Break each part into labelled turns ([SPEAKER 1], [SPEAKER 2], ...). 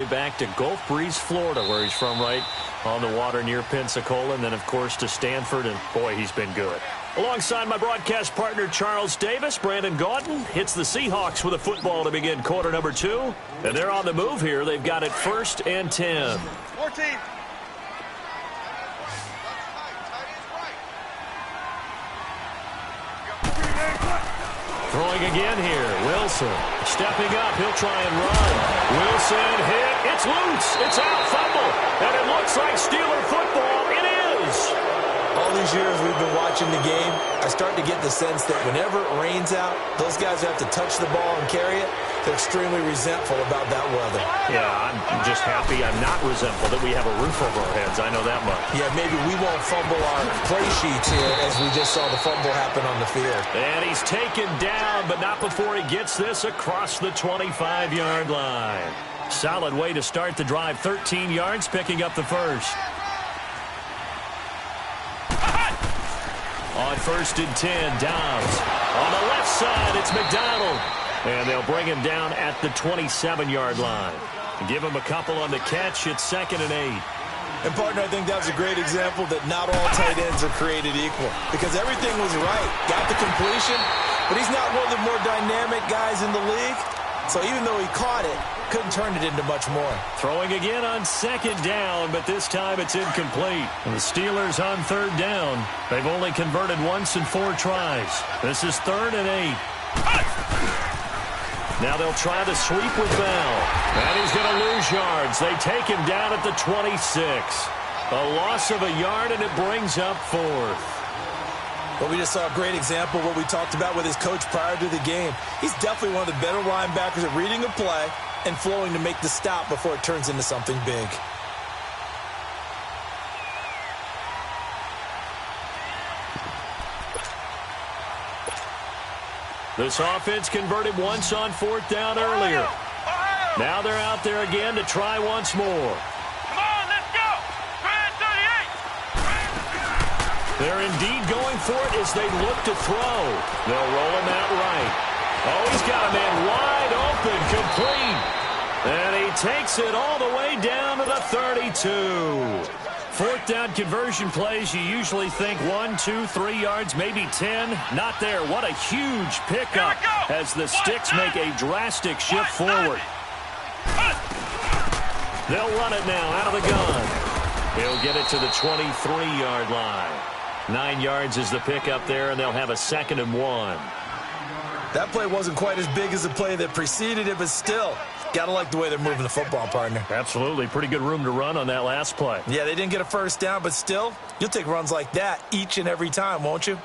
[SPEAKER 1] it back to Gulf Breeze, Florida, where he's from, right on the water near Pensacola, and then, of course, to Stanford, and, boy, he's been good. Alongside my broadcast partner, Charles Davis, Brandon Gaudin hits the Seahawks with a football to begin quarter number 2. And they're on the move here. They've got it 1st and 10.
[SPEAKER 2] 14.
[SPEAKER 1] Throwing again here. Wilson stepping up. He'll try and run. Wilson hit. It's loose. It's out. Fumble. And it looks like Steeler football. It is.
[SPEAKER 3] All these years we've been watching the game, I start to get the sense that whenever it rains out, those guys who have to touch the ball and carry it, they're extremely resentful about that weather.
[SPEAKER 1] Yeah, I'm just happy I'm not resentful that we have a roof over our heads. I know that much.
[SPEAKER 3] Yeah, maybe we won't fumble our play sheets here as we just saw the fumble happen on the field.
[SPEAKER 1] And he's taken down, but not before he gets this across the 25-yard line. Solid way to start the drive. 13 yards, picking up the first. On 1st and 10, Dobbs. On the left side, it's McDonald. And they'll bring him down at the 27-yard line. Give him a couple on the catch. It's 2nd and 8.
[SPEAKER 3] And, partner, I think that was a great example that not all tight ends are created equal. Because everything was right. Got the completion, but he's not one of the more dynamic guys in the league. So even though he caught it, couldn't turn it into much more.
[SPEAKER 1] Throwing again on 2nd down, but this time it's incomplete. And the Steelers on 3rd down. They've only converted once in 4 tries. This is 3rd and 8. Now they'll try the sweep with Bell. And he's going to lose yards. They take him down at the 26. A loss of a yard, and it brings up 4th.
[SPEAKER 3] But we just saw a great example of what we talked about with his coach prior to the game. He's definitely one of the better linebackers at reading a play and flowing to make the stop before it turns into something big.
[SPEAKER 1] This offense converted once on 4th down earlier. Now they're out there again to try once more.
[SPEAKER 2] Come on, let's go. 38.
[SPEAKER 1] They're indeed going for it as they look to throw. They'll roll him out right. Oh, he's got a man wide open, complete. And he takes it all the way down to the 32. 4th down conversion plays, you usually think 1, 2, 3 yards, maybe 10. Not there. What a huge pickup as the sticks make a drastic shift forward. They'll run it now out of the gun. He'll get it to the 23-yard line. 9 yards is the pickup there, and they'll have a 2nd and 1.
[SPEAKER 3] That play wasn't quite as big as the play that preceded it, but still, gotta like the way they're moving the football, partner.
[SPEAKER 1] Absolutely. Pretty good room to run on that last play.
[SPEAKER 3] Yeah, they didn't get a 1st down, but still, you'll take runs like that each and every time, won't you?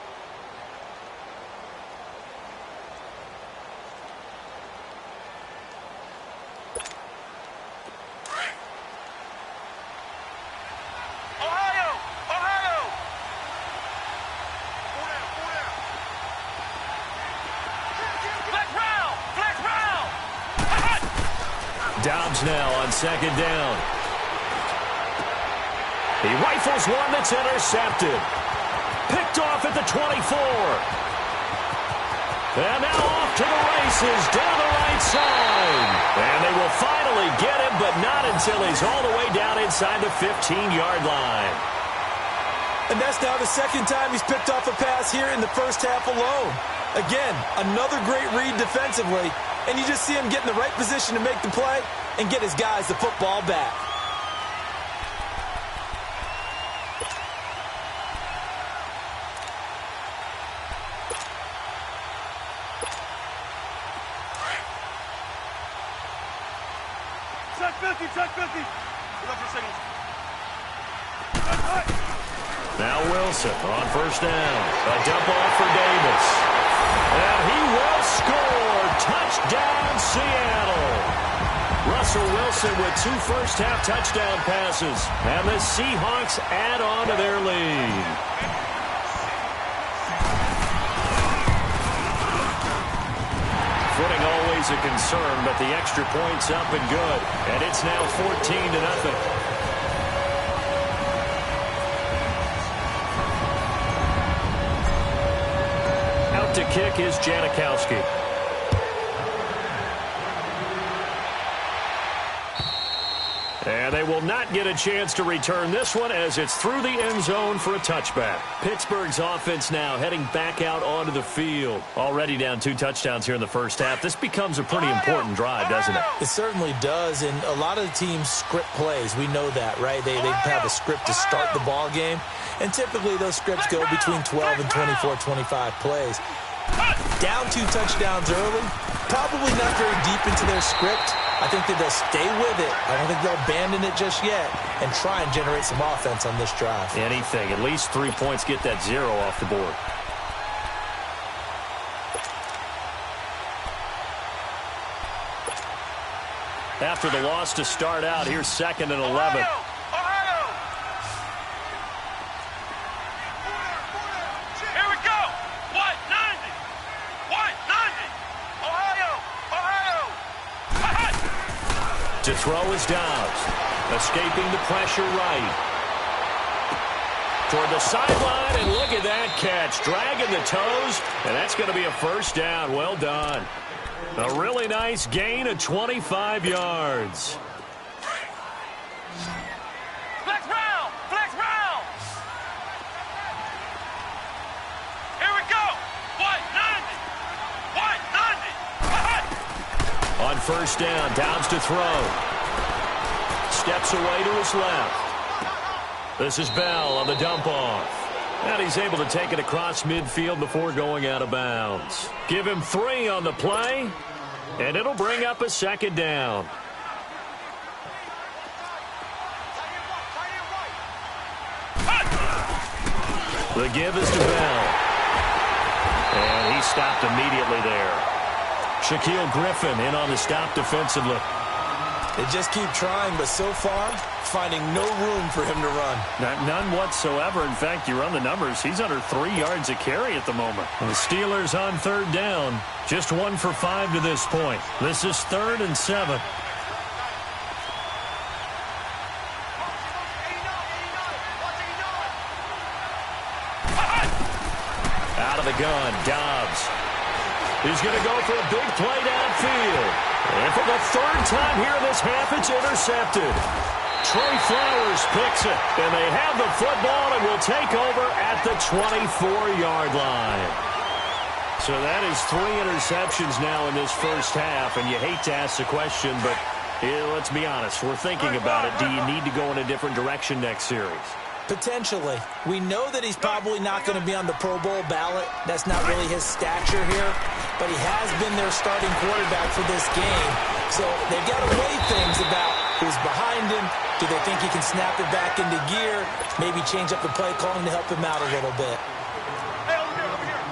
[SPEAKER 1] Dobbs now on 2nd down. He rifles one that's intercepted. Picked off at the 24. And now off to the races down the right side. And they will finally get him, but not until he's all the way down inside the 15-yard line.
[SPEAKER 3] And that's now the 2nd time he's picked off a pass here in the first half alone. Again, another great read defensively. And you just see him get in the right position to make the play and get his guys the football back.
[SPEAKER 2] Check 50, check 50. Look up for signals.
[SPEAKER 1] Now Wilson on 1st down. A dump off for Davis. And he will score. Touchdown, Seattle. Russell Wilson with 2 first-half touchdown passes. And the Seahawks add on to their lead. Footing always a concern, but the extra point's up and good. And it's now 14-0. To kick is Janikowski. And they will not get a chance to return this one as it's through the end zone for a touchback. Pittsburgh's offense now heading back out onto the field. Already down 2 touchdowns here in the first half. This becomes a pretty important drive, doesn't it?
[SPEAKER 3] It certainly does, and a lot of the teams script plays. We know that, right? They have a script to start the ball game, and typically those scripts go between 12 and 24, 25 plays. Down 2 touchdowns early, probably not very deep into their script. I think that they'll stay with it. I don't think they'll abandon it just yet and try and generate some offense on this drive.
[SPEAKER 1] Anything. At least 3 points, get that 0 off the board. After the loss to start out, here's 2nd and 11. To throw is Dobbs. Escaping the pressure right. Toward the sideline, and look at that catch. Dragging the toes, and that's going to be a first down. Well done. A really nice gain of 25 yards.
[SPEAKER 2] Flex round! Flex round! Here we go! White 90!
[SPEAKER 1] On first down, Dobbs to throw. Steps away to his left. This is Bell on the dump off. And he's able to take it across midfield before going out of bounds. Give him 3 on the play, and it'll bring up a 2nd down. The give is to Bell. And he stopped immediately there. Shaquille Griffin in on the stop defensively.
[SPEAKER 3] They just keep trying, but so far, finding no room for him to run.
[SPEAKER 1] None whatsoever. In fact, you run the numbers. He's under 3 yards a carry at the moment. And the Steelers on 3rd down. Just 1 for 5 to this point. This is 3rd and 7. Out of the gun, Dobbs. He's going to go for a big play downfield. And for the 3rd time here in this half, it's intercepted. Trey Flowers picks it, and they have the football and will take over at the 24-yard line. So that is 3 interceptions now in this first half, and you hate to ask the question, but let's be honest, we're thinking about it. Do you need to go in a different direction next series?
[SPEAKER 3] Potentially. We know that he's probably not going to be on the Pro Bowl ballot. That's not really his stature here. But he has been their starting quarterback for this game. So they've got to weigh things about who's behind him. Do they think he can snap it back into gear? Maybe change up the play calling to help him out a little bit.
[SPEAKER 2] Hey, over here, over here.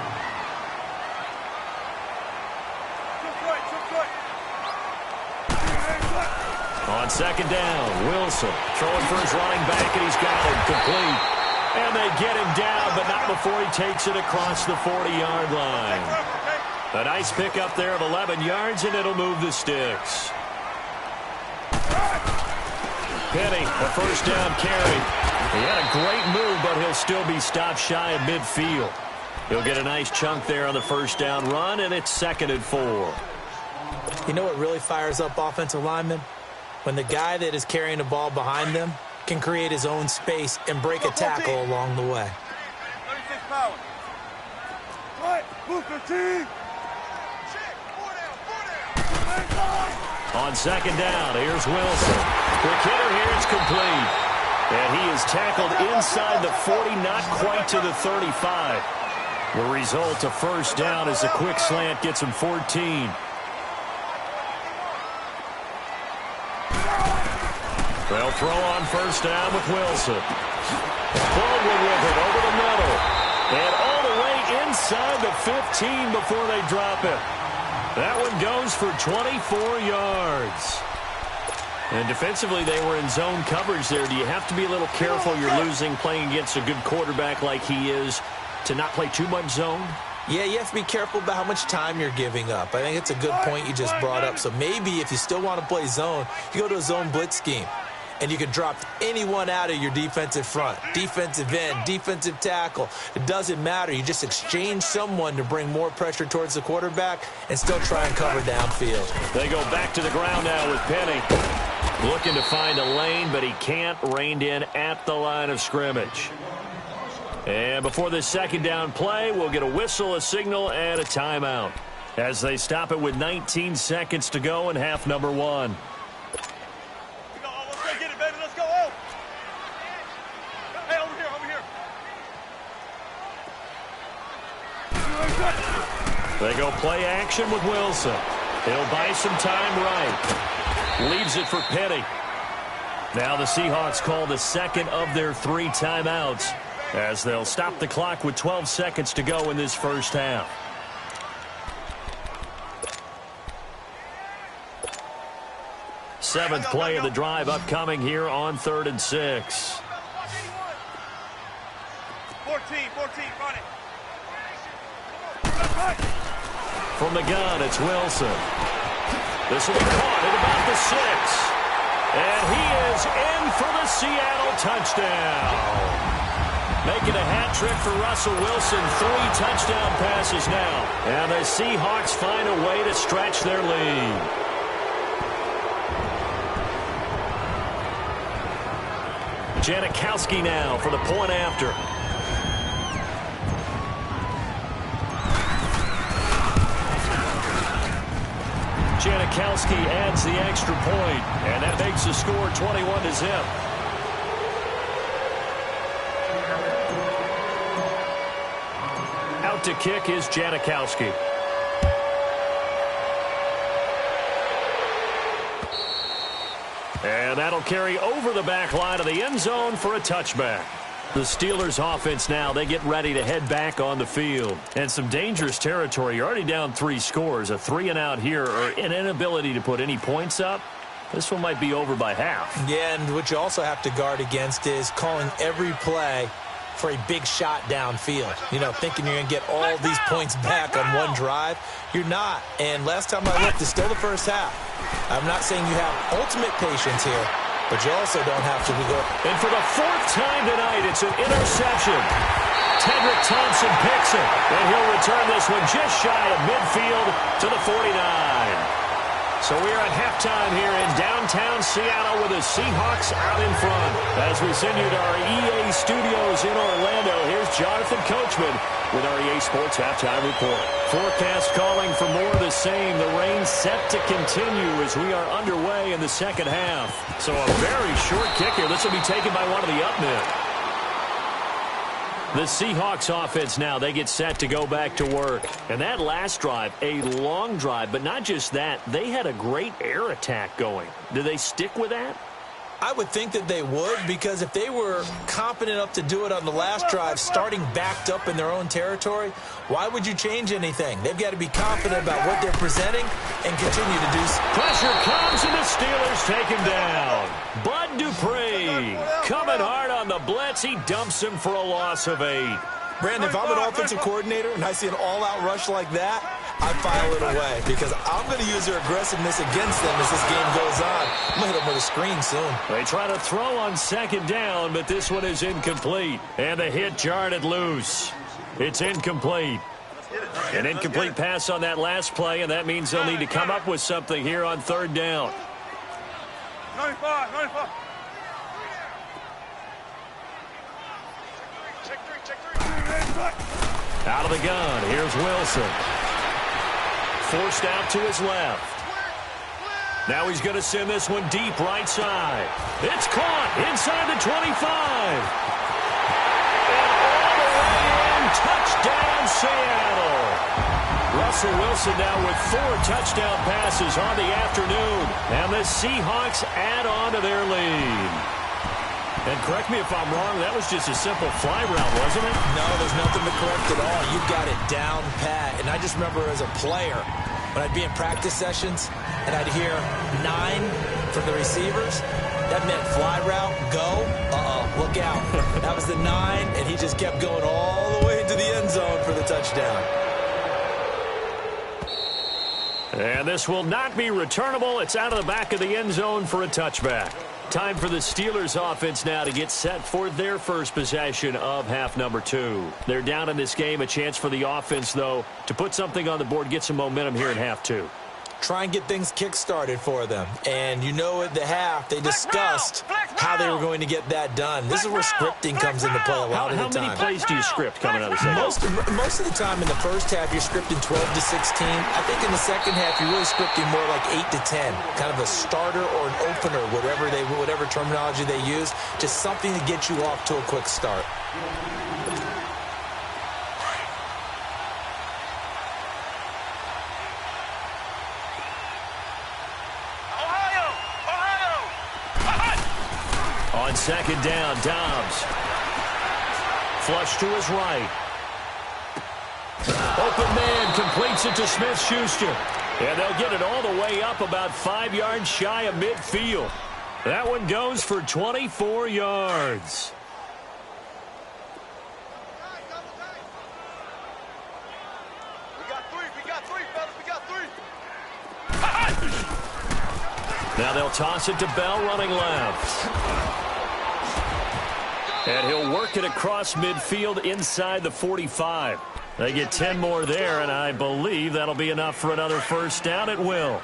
[SPEAKER 1] On 2nd down, Wilson throwing for his running back, and he's got it complete. And they get him down, but not before he takes it across the 40-yard line. A nice pickup there of 11 yards, and it'll move the sticks. Penny, a first down carry. He had a great move, but he'll still be stopped shy of midfield. He'll get a nice chunk there on the first down run, and it's 2nd and 4.
[SPEAKER 3] You know what really fires up offensive linemen? When the guy that is carrying the ball behind them can create his own space and break a tackle along the way.
[SPEAKER 2] 36 power. Right, Booker T.
[SPEAKER 1] On 2nd down, here's Wilson. Quick hitter here, it's complete. And he is tackled inside the 40, not quite to the 35. The result of first down is a quick slant gets him 14. They'll throw on first down with Wilson. Baldwin with it over the middle. And all the way inside the 15 before they drop it. That one goes for 24 yards. And defensively, they were in zone coverage there. Do you have to be a little careful? You're losing, playing against a good quarterback like he is, to not play too much zone?
[SPEAKER 3] Yeah, you have to be careful about how much time you're giving up. I think it's a good point you just brought up. So maybe if you still want to play zone, you go to a zone blitz scheme. And you can drop anyone out of your defensive front, defensive end, defensive tackle. It doesn't matter. You just exchange someone to bring more pressure towards the quarterback and still try and cover downfield.
[SPEAKER 1] They go back to the ground now with Penny. Looking to find a lane, but he can't. Reined in at the line of scrimmage. And before this second down play, we'll get a whistle, a signal, and a timeout as they stop it with 19 seconds to go in half number 1.
[SPEAKER 2] Let's go get it, baby. Let's go. Oh. Hey, over here, over here.
[SPEAKER 1] They go play action with Wilson. He'll buy some time right. Leaves it for Petty. Now the Seahawks call the second of their 3 timeouts as they'll stop the clock with 12 seconds to go in this first half. Seventh play of the drive upcoming here on 3rd and 6.
[SPEAKER 2] 14, run it.
[SPEAKER 1] From the gun, it's Wilson. This will be caught at about the 6. And he is in for the Seattle touchdown. Making a hat trick for Russell Wilson. 3 touchdown passes now. And the Seahawks find a way to stretch their lead. Janikowski now for the point after. Janikowski adds the extra point, and that makes the score 21-0. Out to kick is Janikowski. And that'll carry over the back line of the end zone for a touchback. The Steelers offense now, they get ready to head back on the field. And some dangerous territory. You're already down 3 scores. A 3-and-out here or an inability to put any points up. This one might be over by half.
[SPEAKER 3] Yeah, and what you also have to guard against is calling every play for a big shot downfield. You know, thinking you're going to get all these points back on one drive. You're not. And last time I looked, it's still the first half. I'm not saying you have ultimate patience here, but you also don't have to go.
[SPEAKER 1] And for the 4th time tonight, it's an interception. Tedrick Thompson picks it, and he'll return this one just shy of midfield to the 49. So we are at halftime here in downtown Seattle with the Seahawks out in front. As we send you to our EA studios in Orlando, here's Jonathan Coachman with our EA Sports Halftime Report. Forecast calling for more of the same. The rain set to continue as we are underway in the second half. So a very short kick here. This will be taken by one of the up men. The Seahawks offense now, they get set to go back to work. And that last drive, a long drive, but not just that. They had a great air attack going. Do they stick with that?
[SPEAKER 3] I would think that they would, because if they were competent enough to do it on the last drive, starting backed up in their own territory, why would you change anything? They've got to be confident about what they're presenting and continue to do so.
[SPEAKER 1] Pressure comes, and the Steelers take him down. Bud Dupree coming hard on the blitz. He dumps him for a loss of 8.
[SPEAKER 3] Brandon, if I'm an offensive coordinator and I see an all-out rush like that, I file it away because I'm going to use their aggressiveness against them as this game goes on. I'm going to hit them with a screen soon.
[SPEAKER 1] They try to throw on second down, but this one is incomplete. And the hit jarred it loose. It's incomplete. An incomplete pass on that last play, and that means they'll need to come up with something here on 3rd down.
[SPEAKER 2] 95.
[SPEAKER 1] Out of the gun, here's Wilson. Forced out to his left. Now he's going to send this one deep right side. It's caught inside the 25. And all the way in, touchdown Seattle. Russell Wilson now with 4 touchdown passes on the afternoon. And the Seahawks add on to their lead. And correct me if I'm wrong, that was just a simple fly route, wasn't it?
[SPEAKER 3] No, there's nothing to correct at all. You got it down pat. And I just remember as a player, when I'd be in practice sessions and I'd hear 9 from the receivers, that meant fly route, go, look out. That was the 9, and he just kept going all the way into the end zone for the touchdown.
[SPEAKER 1] And this will not be returnable. It's out of the back of the end zone for a touchback. Time for the Steelers offense now to get set for their first possession of half number 2. They're down in this game. A chance for the offense, though, to put something on the board, get some momentum here in half 2.
[SPEAKER 3] try and get things kick-started for them. And you know at the half, they discussed how they were going to get that done. This is where scripting comes into play a lot of the time.
[SPEAKER 1] How many plays do you script coming out of the second?
[SPEAKER 3] Most of the time in the first half, you're scripting 12 to 16. I think in the second half, you're really scripting more like 8 to 10. Kind of a starter or an opener, whatever terminology they use. Just something to get you off to a quick start.
[SPEAKER 1] On second down, Dobbs. Flush to his right. Open man completes it to Smith-Schuster. And they'll get it all the way up about 5 yards shy of midfield. That one goes for 24 yards.
[SPEAKER 2] We got three, fellas. We got three.
[SPEAKER 1] Now they'll toss it to Bell running left. And he'll work it across midfield inside the 45. They get 10 more there, and I believe that'll be enough for another first down. It will.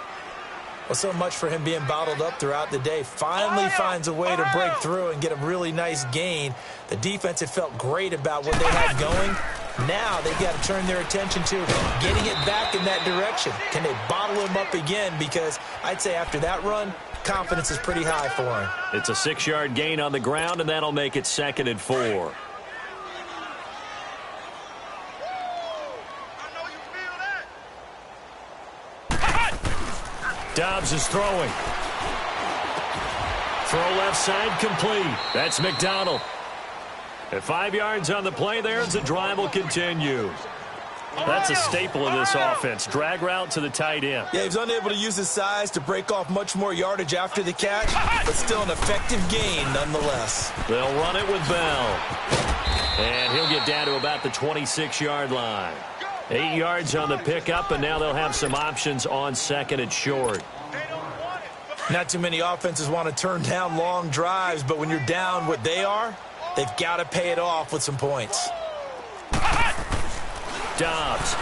[SPEAKER 3] Well, so much for him being bottled up throughout the day. Finally finds a way to break through and get a really nice gain. The defense had felt great about what they had going. Now they've got to turn their attention to getting it back in that direction. Can they bottle him up again? Because I'd say after that run, confidence is pretty high for him.
[SPEAKER 1] It's a 6-yard gain on the ground, and that'll make it 2nd and 4. Dobbs is throwing. Throw left side complete. That's McDonald. At 5 yards on the play there as the drive will continue. That's a staple of this offense. Drag route to the tight end.
[SPEAKER 3] Yeah, he's unable to use his size to break off much more yardage after the catch, but still an effective gain nonetheless.
[SPEAKER 1] They'll run it with Bell. And he'll get down to about the 26-yard line. 8 yards on the pickup, and now they'll have some options on 2nd and short.
[SPEAKER 3] Not too many offenses want to turn down long drives, but when you're down what they are, they've got to pay it off with some points.
[SPEAKER 1] Dobbs.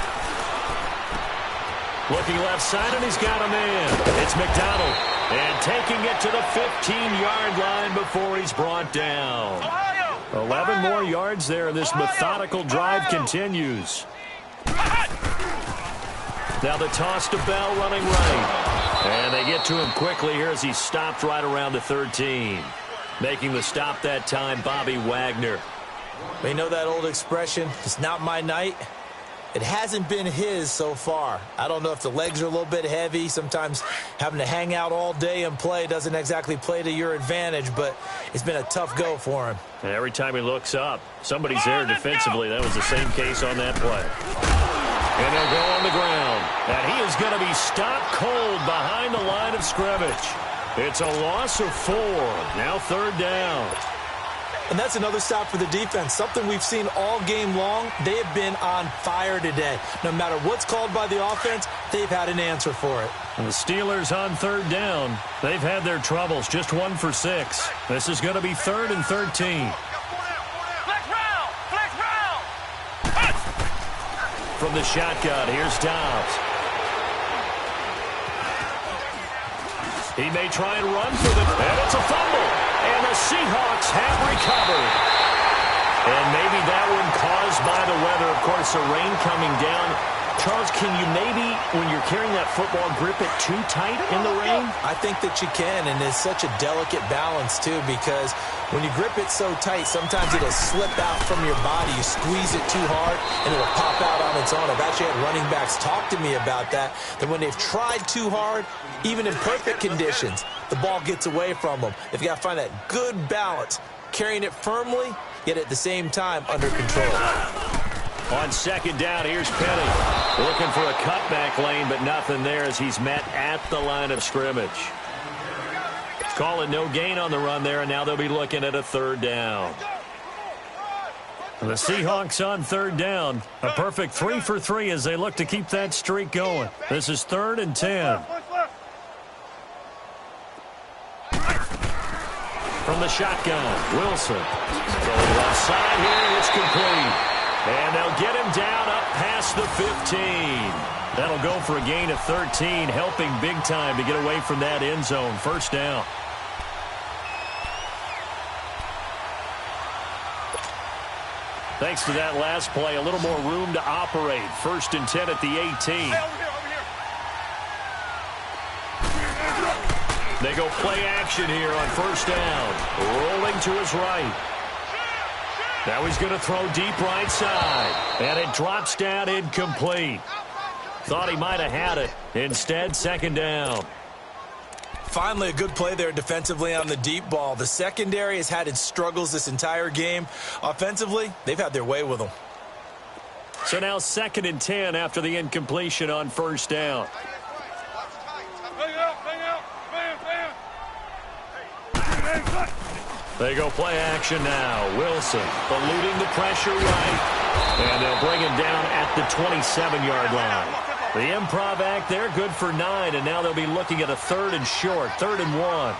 [SPEAKER 1] Looking left side, and he's got a man. It's McDonald. And taking it to the 15-yard line before he's brought down. 11 more yards there, and this methodical drive continues. Now the toss to Bell running right. And they get to him quickly here as he's stopped right around the 13. Making the stop that time, Bobby Wagner.
[SPEAKER 3] We know that old expression, it's not my night. It hasn't been his so far. I don't know if the legs are a little bit heavy. Sometimes having to hang out all day and play doesn't exactly play to your advantage, but it's been a tough go for him.
[SPEAKER 1] And every time he looks up, somebody's there defensively. That was the same case on that play. And they'll go on the ground. And he is going to be stopped cold behind the line of scrimmage. It's a loss of 4. Now 3rd down.
[SPEAKER 3] And that's another stop for the defense. Something we've seen all game long. They have been on fire today. No matter what's called by the offense, they've had an answer for it.
[SPEAKER 1] And the Steelers on 3rd down. They've had their troubles. Just 1 for 6. This is going to be 3rd and 13. From the shotgun, here's Dobbs. He may try and run for and it's a fumble. And the Seahawks have recovered. And maybe that one caused by the weather. Of course, the rain coming down. Charles, can you maybe, when you're carrying that football, grip it too tight in the rain?
[SPEAKER 3] I think that you can, and it's such a delicate balance, too, because when you grip it so tight, sometimes it'll slip out from your body. You squeeze it too hard, and it'll pop out on its own. I've actually had running backs talk to me about that when they've tried too hard, even in perfect conditions, the ball gets away from them. They've got to find that good balance, carrying it firmly, yet at the same time under control.
[SPEAKER 1] On 2nd down, here's Penny. Looking for a cutback lane, but nothing there as he's met at the line of scrimmage. Calling no gain on the run there, and now they'll be looking at a 3rd down. The Seahawks on 3rd down. A perfect 3 for 3 as they look to keep that streak going. This is 3rd and 10. From the shotgun, Wilson. Going left side here, it's complete. And they'll get him down up past the 15. That'll go for a gain of 13, helping big time to get away from that end zone. First down. Thanks to that last play, a little more room to operate. 1st and 10 at the 18.
[SPEAKER 2] Hey, over here.
[SPEAKER 1] They go play action here on 1st down. Rolling to his right. Now he's going to throw deep right side. And it drops down incomplete. Thought he might have had it. Instead, 2nd down.
[SPEAKER 3] Finally, a good play there defensively on the deep ball. The secondary has had its struggles this entire game. Offensively, they've had their way with them.
[SPEAKER 1] So now 2nd and 10 after the incompletion on 1st down. They go play action now. Wilson eluding the pressure right. And they'll bring him down at the 27-yard line. The improv act there, good for 9, and now they'll be looking at a 3rd and short, 3rd and 1.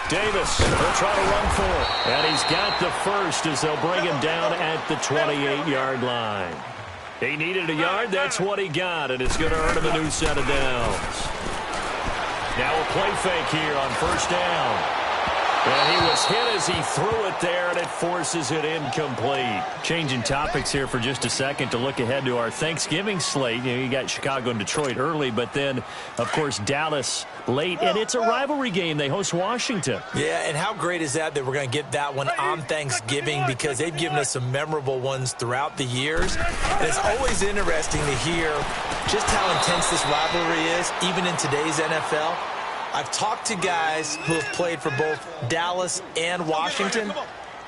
[SPEAKER 1] Davis will try to run for it. And he's got the first as they'll bring him down at the 28-yard line. He needed a yard, that's what he got, and it's going to earn him a new set of downs. Now a play fake here on 1st down. And he was hit as he threw it there, and it forces it incomplete. Changing topics here for just a second to look ahead to our Thanksgiving slate. You know, you got Chicago and Detroit early, but then, of course, Dallas late. And it's a rivalry game. They host Washington.
[SPEAKER 3] Yeah, and how great is that we're going to get that one on Thanksgiving, because they've given us some memorable ones throughout the years. And it's always interesting to hear just how intense this rivalry is, even in today's NFL. I've talked to guys who have played for both Dallas and Washington,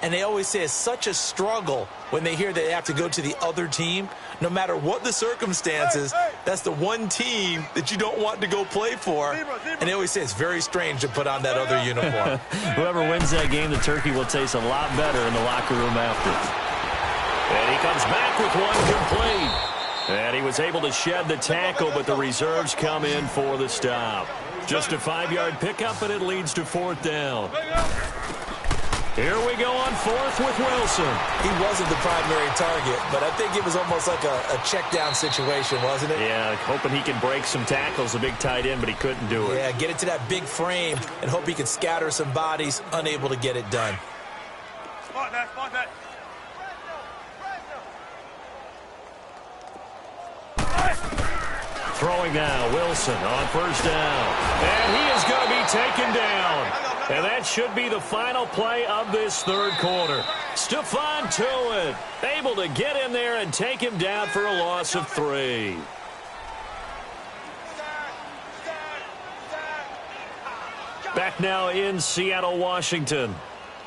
[SPEAKER 3] and they always say it's such a struggle when they hear they have to go to the other team. No matter what the circumstances, that's the one team that you don't want to go play for. And they always say it's very strange to put on that other uniform.
[SPEAKER 1] Whoever wins that game, the turkey will taste a lot better in the locker room after. And he comes back with one complete. And he was able to shed the tackle, but the reserves come in for the stop. Just a 5-yard pickup, and it leads to 4th down. Here we go on 4th with Wilson.
[SPEAKER 3] He wasn't the primary target, but I think it was almost like a check-down situation, wasn't it?
[SPEAKER 1] Yeah, hoping he can break some tackles, a big tight end, but he couldn't do it.
[SPEAKER 3] Yeah, get it to that big frame and hope he could scatter some bodies, unable to get it done.
[SPEAKER 2] Spot that.
[SPEAKER 1] Throwing now, Wilson on 1st down. And he is going to be taken down. And that should be the final play of this 3rd quarter. Stephon Tuitt able to get in there and take him down for a loss of 3. Back now in Seattle, Washington.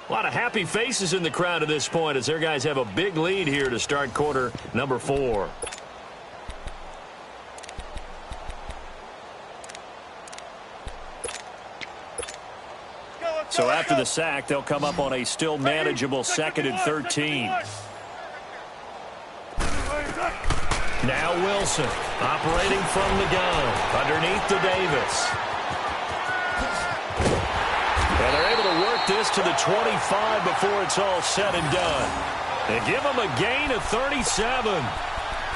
[SPEAKER 1] A lot of happy faces in the crowd at this point as their guys have a big lead here to start quarter number 4. So after the sack, they'll come up on a still manageable 2nd and 13. Now Wilson operating from the gun underneath to Davis. And they're able to work this to the 25 before it's all said and done. They give them a gain of 37.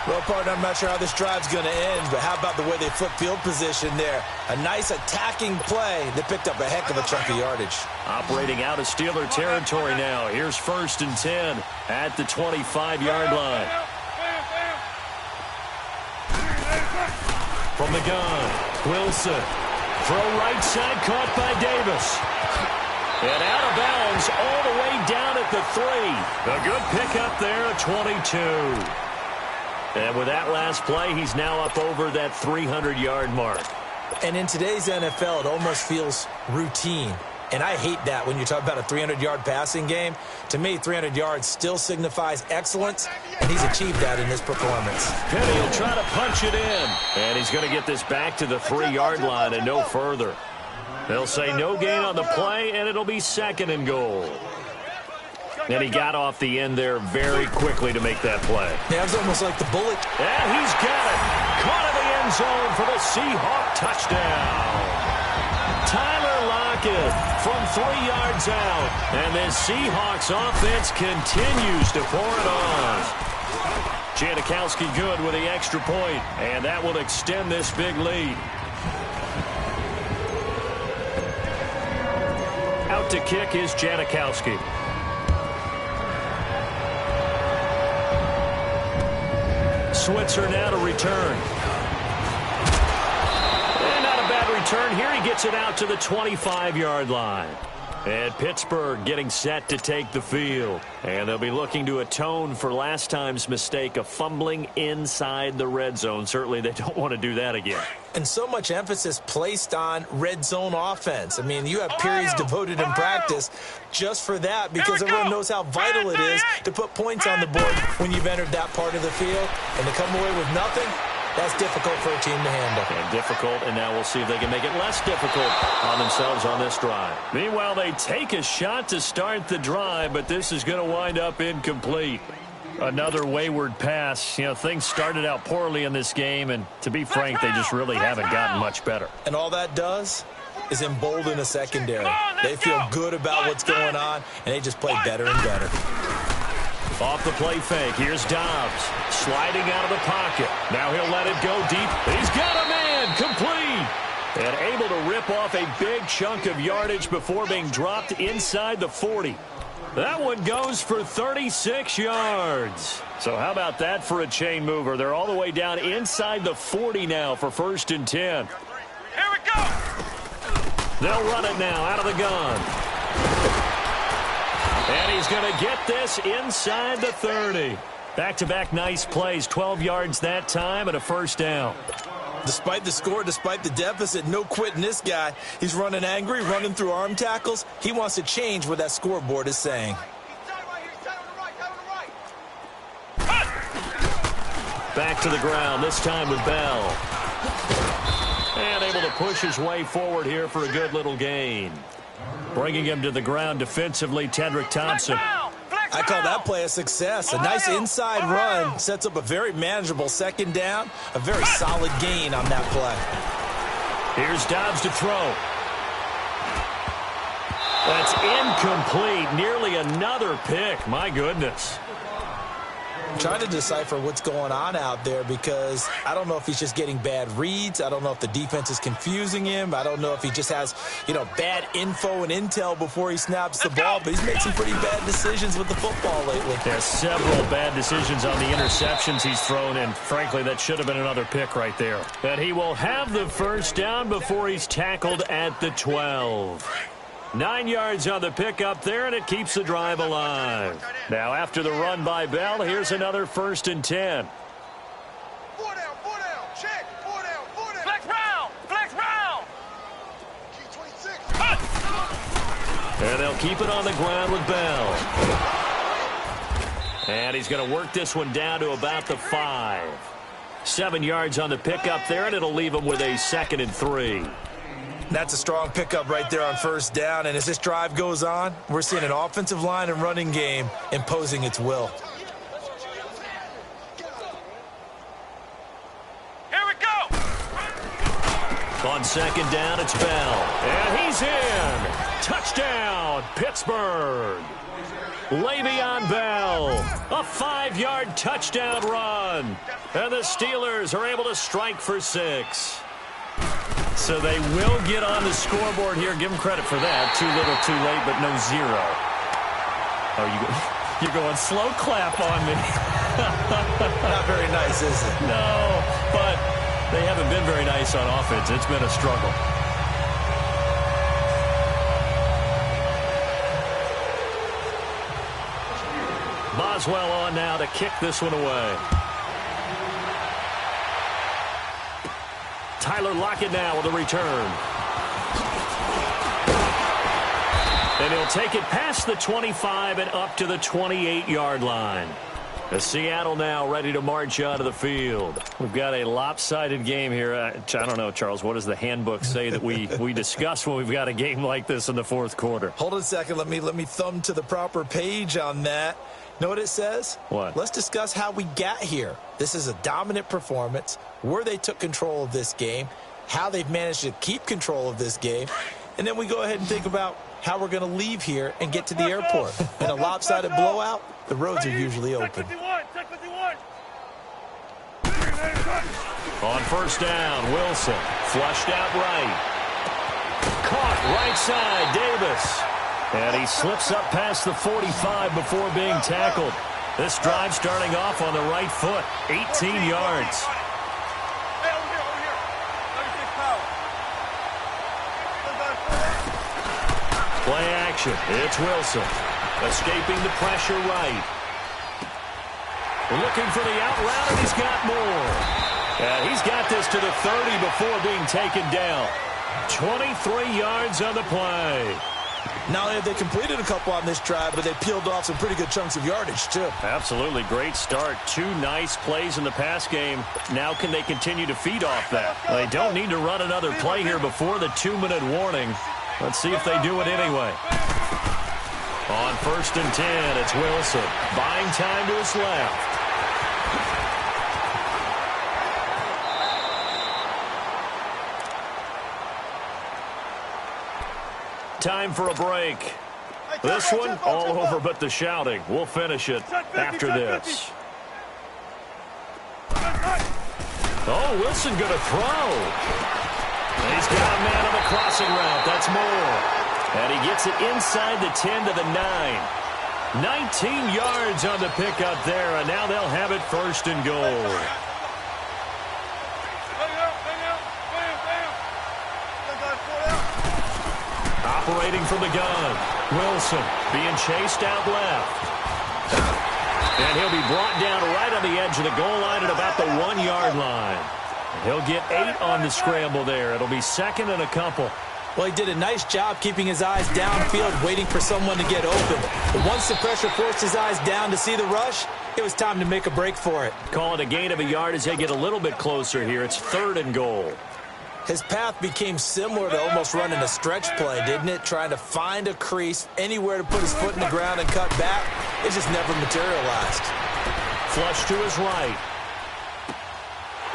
[SPEAKER 3] Well, partner, I'm not sure how this drive's going to end, but how about the way they flip field position there? A nice attacking play that picked up a heck of a chunk of yardage.
[SPEAKER 1] Operating out of Steeler territory now. Here's 1st and 10 at the 25-yard line. From the gun, Wilson. Throw right side, caught by Davis. And out of bounds all the way down at the 3. A good pickup there at 22. And with that last play, he's now up over that 300-yard mark.
[SPEAKER 3] And in today's NFL, it almost feels routine. And I hate that when you talk about a 300-yard passing game. To me, 300 yards still signifies excellence, and he's achieved that in this performance.
[SPEAKER 1] Penny will try to punch it in. And he's going to get this back to the 3-yard line and no further. They'll say no gain on the play, and it'll be 2nd and goal. And he got off the end there very quickly to make that play.
[SPEAKER 3] Yeah, it was almost like the bullet.
[SPEAKER 1] And he's got it. Caught in the end zone for the Seahawk touchdown. Tyler Lockett second from 3 yards out. And this Seahawks offense continues to pour it on. Janikowski good with the extra point, and that will extend this big lead. Out to kick is Janikowski. Switzer now to return. And not a bad return here. He gets it out to the 25-yard line. And Pittsburgh getting set to take the field. And they'll be looking to atone for last time's mistake of fumbling inside the red zone. Certainly they don't want to do that again.
[SPEAKER 3] And so much emphasis placed on red zone offense. I mean, you have periods devoted in practice just for that because everyone knows how vital it is to put points on the board when you've entered that part of the field. And to come away with nothing, that's difficult for a team to handle.
[SPEAKER 1] And difficult, and now we'll see if they can make it less difficult on themselves on this drive. Meanwhile, they take a shot to start the drive, but this is going to wind up incomplete. Another wayward pass. You know, things started out poorly in this game, and to be frank, they just really haven't gotten much better.
[SPEAKER 3] And all that does is embolden a secondary. They feel good about what's going on, and they just play better and better.
[SPEAKER 1] Off the play fake, here's Dobbs. Sliding out of the pocket. Now he'll let it go deep. He's got a man, complete. And able to rip off a big chunk of yardage before being dropped inside the 40. That one goes for 36 yards. So how about that for a chain mover? They're all the way down inside the 40 now for 1st and 10.
[SPEAKER 2] Here we go.
[SPEAKER 1] They'll run it now out of the gun. And he's going to get this inside the 30. Back-to-back nice plays, 12 yards that time and a 1st down.
[SPEAKER 3] Despite the score, despite the deficit, no quitting this guy. He's running angry, running through arm tackles. He wants to change what that scoreboard is saying.
[SPEAKER 1] Back to the ground, this time with Bell. And able to push his way forward here for a good little gain. Bringing him to the ground defensively, Tedrick Thompson.
[SPEAKER 3] I call that play a success. A nice inside run sets up a very manageable 2nd down. A very solid gain on that play.
[SPEAKER 1] Here's Dobbs to throw. That's incomplete. Nearly another pick. My goodness.
[SPEAKER 3] I'm trying to decipher what's going on out there because I don't know if he's just getting bad reads. I don't know if the defense is confusing him. I don't know if he just has, bad info and intel before he snaps the ball. But he's made some pretty bad decisions with the football lately.
[SPEAKER 1] There's several bad decisions on the interceptions he's thrown, and frankly, that should have been another pick right there. And he will have the 1st down before he's tackled at the 12. 9 yards on the pickup there, and it keeps the drive alive. Now, after the run by Bell, here's another 1st and 10.
[SPEAKER 2] 4 down, check, 4 down, 4 down. Flex round. Q26.
[SPEAKER 1] And they'll keep it on the ground with Bell. And he's going to work this one down to about the 5. 7 yards on the pickup there, and it'll leave him with a 2nd and 3.
[SPEAKER 3] That's a strong pickup right there on 1st down. And as this drive goes on, we're seeing an offensive line and running game imposing its will.
[SPEAKER 2] Here we go.
[SPEAKER 1] On 2nd down, it's Bell. And he's in. Touchdown, Pittsburgh. Le'Veon Bell, a 5-yard touchdown run. And the Steelers are able to strike for 6. So they will get on the scoreboard here. Give them credit for that. Too little, too late, but no 0. Oh, you're going slow clap on me.
[SPEAKER 3] Not very nice, is it?
[SPEAKER 1] No, but they haven't been very nice on offense. It's been a struggle. Boswell on now to kick this one away. Tyler Lockett now with a return. And he'll take it past the 25 and up to the 28-yard line. The Seattle now ready to march out of the field. We've got a lopsided game here. I don't know, Charles, what does the handbook say that we discuss when we've got a game like this in the 4th quarter?
[SPEAKER 3] Hold on a second. Let me thumb to the proper page on that. Know what it says?
[SPEAKER 1] What?
[SPEAKER 3] Let's discuss how we got here. This is a dominant performance, where they took control of this game, how they've managed to keep control of this game, and then we go ahead and think about how we're going to leave here and get to the airport. In a lopsided blowout, the roads are usually open.
[SPEAKER 1] On first down, Wilson flushed out right. Caught right side, Davis. And he slips up past the 45 before being tackled. This drive starting off on the right foot, 18 yards. Play action. It's Wilson. Escaping the pressure right. Looking for the out route, and he's got more. And he's got this to the 30 before being taken down. 23 yards on the play.
[SPEAKER 3] Not only have they completed a couple on this drive, but they peeled off some pretty good chunks of yardage, too.
[SPEAKER 1] Absolutely. Great start. 2 nice plays in the pass game. Now can they continue to feed off that? They don't need to run another play here before the 2-minute warning. Let's see if they do it anyway. On first and 10, it's Wilson. Buying time to his left. Time for a break. This one, all over but the shouting. We'll finish it after this. Oh, Wilson going to throw. And he's got a man on the crossing route. That's more. And he gets it inside the 10 to the 9. 19 yards on the pickup there, and now they'll have it first and goal. Operating from the gun. Wilson being chased out left. And he'll be brought down right on the edge of the goal line at about the 1-yard line. He'll get 8 on the scramble there. It'll be second and a couple.
[SPEAKER 3] Well, he did a nice job keeping his eyes downfield, waiting for someone to get open. But once the pressure forced his eyes down to see the rush, it was time to make a break for it.
[SPEAKER 1] Call it a gain of a yard as they get a little bit closer here. It's third and goal.
[SPEAKER 3] His path became similar to almost running a stretch play, didn't it? Trying to find a crease, anywhere to put his foot in the ground and cut back. It just never materialized.
[SPEAKER 1] Flush to his right.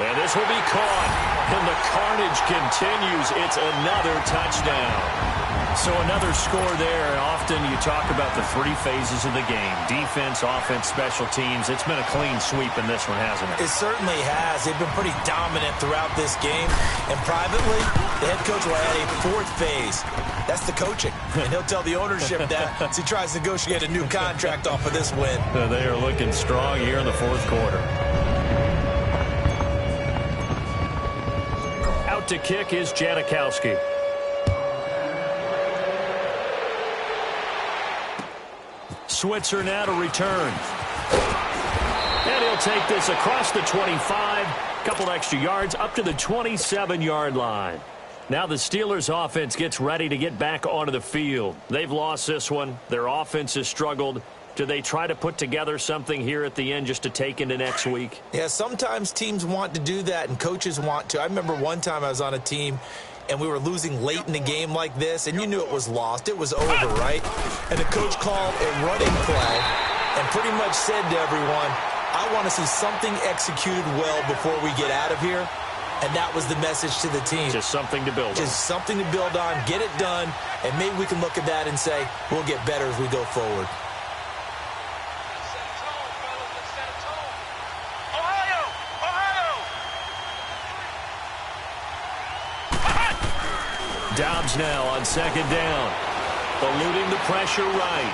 [SPEAKER 1] And this will be caught. And the carnage continues. It's another touchdown. So another score there. Often you talk about the 3 phases of the game. Defense, offense, special teams. It's been a clean sweep in this one, hasn't it?
[SPEAKER 3] It certainly has. They've been pretty dominant throughout this game. And privately, the head coach will add a 4th phase. That's the coaching. And he'll tell the ownership that as he tries to negotiate a new contract off of this win.
[SPEAKER 1] They are looking strong here in the 4th quarter. Out to kick is Janikowski. Switzer now to return. And he'll take this across the 25. Couple extra yards up to the 27-yard line. Now the Steelers' offense gets ready to get back onto the field. They've lost this one. Their offense has struggled. Do they try to put together something here at the end just to take into next week?
[SPEAKER 3] Yeah, sometimes teams want to do that and coaches want to. I remember one time I was on a team and we were losing late in the game like this, and you knew it was lost. It was over, right? And the coach called a running play and pretty much said to everyone, I want to see something executed well before we get out of here. And that was the message to the team.
[SPEAKER 1] Just something to build on.
[SPEAKER 3] Just something to build on, get it done, and maybe we can look at that and say, we'll get better as we go forward.
[SPEAKER 1] Dobbs now on second down. Eluding the pressure right.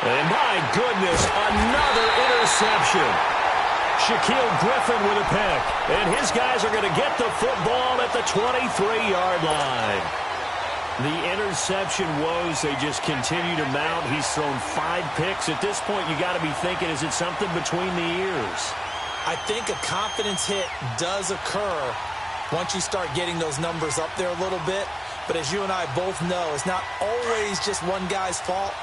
[SPEAKER 1] And my goodness, another interception. Shaquille Griffin with a pick. And his guys are going to get the football at the 23-yard line. The interception woes, they just continue to mount. He's thrown 5 picks. At this point, you got to be thinking, is it something between the ears?
[SPEAKER 3] I think a confidence hit does occur once you start getting those numbers up there a little bit. But as you and I both know, it's not always just one guy's fault.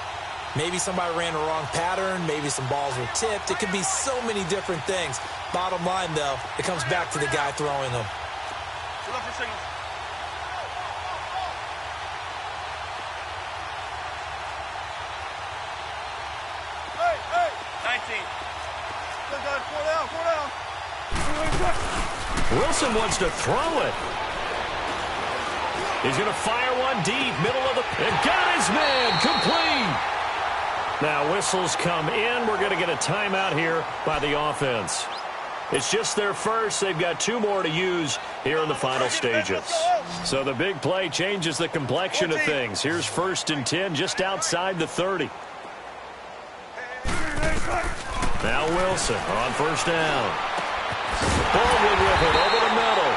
[SPEAKER 3] Maybe somebody ran a wrong pattern. Maybe some balls were tipped. It could be so many different things. Bottom line, though, it comes back to the guy throwing them.
[SPEAKER 2] Hey, 19. Four down.
[SPEAKER 1] Wilson wants to throw it. He's going to fire one deep, middle of the... And got his man, complete. Now whistles come in. We're going to get a timeout here by the offense. It's just their first. They've got 2 more to use here in the final stages. So the big play changes the complexion of things. Here's 1st and 10 just outside the 30. Now Wilson on 1st down. Baldwin with it over the middle.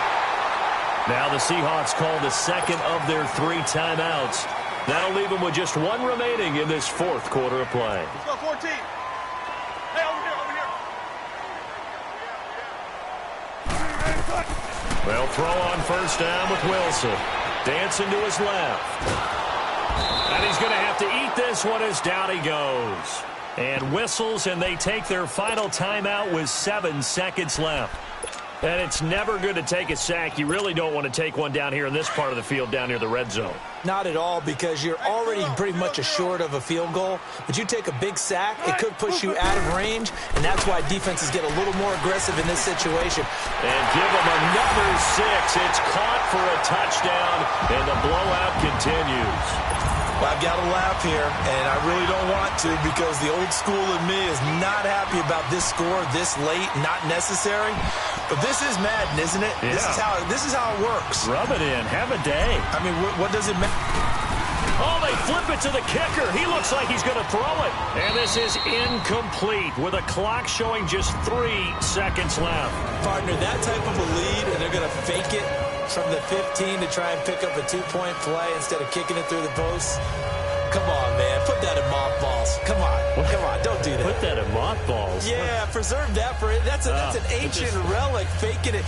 [SPEAKER 1] Now the Seahawks call the second of their 3 timeouts. That'll leave them with just 1 remaining in this 4th quarter of play.
[SPEAKER 2] Let's go 14. Hey, over here.
[SPEAKER 1] They'll throw on 1st down with Wilson. Dancing to his left. And he's going to have to eat this one as down he goes. And whistles, and they take their final timeout with 7 seconds left. And it's never good to take a sack. You really don't want to take one down here in this part of the field, down near the red zone.
[SPEAKER 3] Not at all, because you're already pretty much assured of a field goal. But you take a big sack, it could push you out of range, and that's why defenses get a little more aggressive in this situation.
[SPEAKER 1] And give them another 6. It's caught for a touchdown, and the blowout continues.
[SPEAKER 3] Well, I've got to laugh here, and I really don't want to, because the old school in me is not happy about this score this late, not necessary. But this is Madden, isn't it?
[SPEAKER 1] Yeah.
[SPEAKER 3] This is how it works.
[SPEAKER 1] Rub it in. Have a day.
[SPEAKER 3] I mean, what does it matter?
[SPEAKER 1] Oh, they flip it to the kicker. He looks like he's going to throw it. And this is incomplete with a clock showing just 3 seconds left.
[SPEAKER 3] Partner, that type of a lead, and they're going to fake it from the 15 to try and pick up a 2-point play instead of kicking it through the posts. Come on, man. Put that in mothballs. Come on. Don't do that.
[SPEAKER 1] Put that in mothballs?
[SPEAKER 3] Yeah, preserve that for it. That's an ancient relic. Faking it.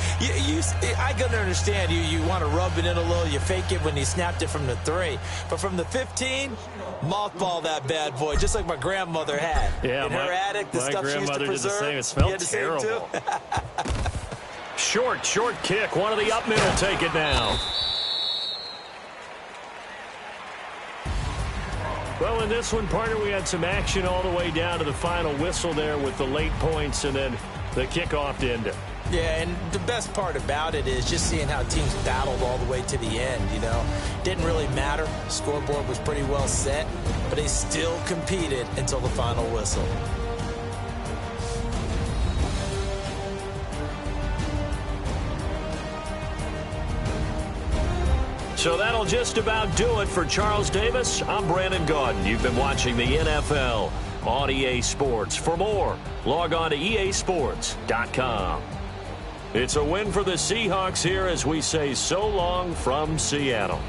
[SPEAKER 3] I can understand. You want to rub it in a little. You fake it when you snapped it from the 3. But from the 15, mothball that bad boy, just like my grandmother had.
[SPEAKER 1] Yeah,
[SPEAKER 3] in her attic, the stuff she used to preserve.
[SPEAKER 1] Did the same. It smelled terrible. Short kick. One of the up middle take it now. Well, in this one, partner, we had some action all the way down to the final whistle there with the late points and then the kickoff to end it.
[SPEAKER 3] Yeah, and the best part about it is just seeing how teams battled all the way to the end, you know. Didn't really matter. Scoreboard was pretty well set, but they still competed until the final whistle.
[SPEAKER 1] So that'll just about do it for Charles Davis. I'm Brandon Gaudin. You've been watching the NFL on EA Sports. For more, log on to easports.com. It's a win for the Seahawks here as we say so long from Seattle.